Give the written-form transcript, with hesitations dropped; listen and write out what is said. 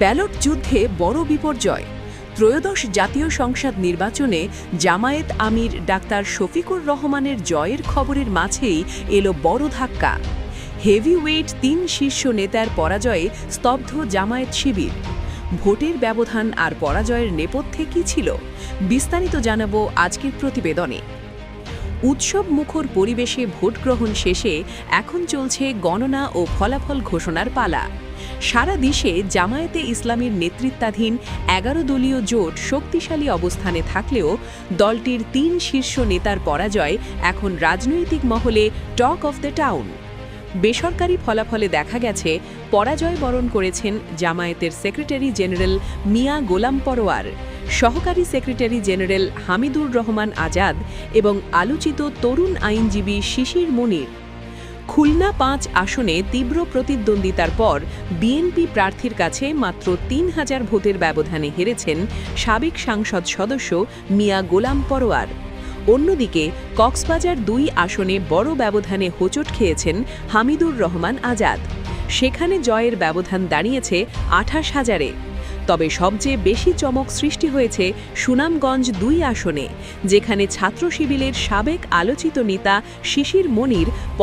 Ballot যুদ্ধে বড় বিপর্যয়। ত্রয়োদশ জাতীয় সংসদ নির্বাচনে জামায়াত আমির ডাক্তার শফিকুর রহমানের জয়ের খবরের মাঝেই এলো বড় ধাক্কা। হেভিওয়েট ৩ শীর্ষ নেতার পরাজয়ে স্তব্ধ জামায়াত শিবির। ভোটের ব্যবধান আর পরাজয়ের নেপথ্যে কী ছিল, বিস্তারিত জানাবো আজকের প্রতিবেদনে। উৎসব মুখর পরিবেশে ভোটগ্রহণ শেষে এখন চলছে গণনা ও ফলাফল ঘোষণার পালা। সারা দেশে জামায়াতে ইসলামীর নেতৃত্বাধীন ১১ দলীয় জোট শক্তিশালী অবস্থানে থাকলেও দলটির ৩ শীর্ষ নেতার পরাজয় এখন রাজনৈতিক মহলে টক অফ দ্য টাউন। বেসরকারি ফলাফলে দেখা গেছে, পরাজয় বরণ করেছেন জামায়াতের সেক্রেটারি জেনারেল মিয়া গোলাম পরোয়ার, সহকারী সেক্রেটারি জেনারেল হামিদুর রহমান আজাদ এবং আলোচিত তরুণ আইনজীবী শিশির মনির। খুলনা ৫ আসনে তীব্র প্রতিদ্বন্দ্বিতার পর বিএনপি প্রার্থীর কাছে মাত্র ৩,০০০ ভোটের ব্যবধানে হেরেছেন সাবেক সংসদ সদস্য মিয়া গোলাম পরোয়ার। অন্যদিকে কক্সবাজার ২ আসনে বড় ব্যবধানে হোঁচট খেয়েছেন হামিদুর রহমান আজাদ। সেখানে জয়ের ব্যবধান দাঁড়িয়েছে ২৮,০০০-এ। তবে সবচেয়ে বেশি চমক সৃষ্টি হয়েছে সুনামগঞ্জ ২ আসনে, যেখানে ছাত্র শিবিরের সাবেক আলোচিত নেতা শিশির মনির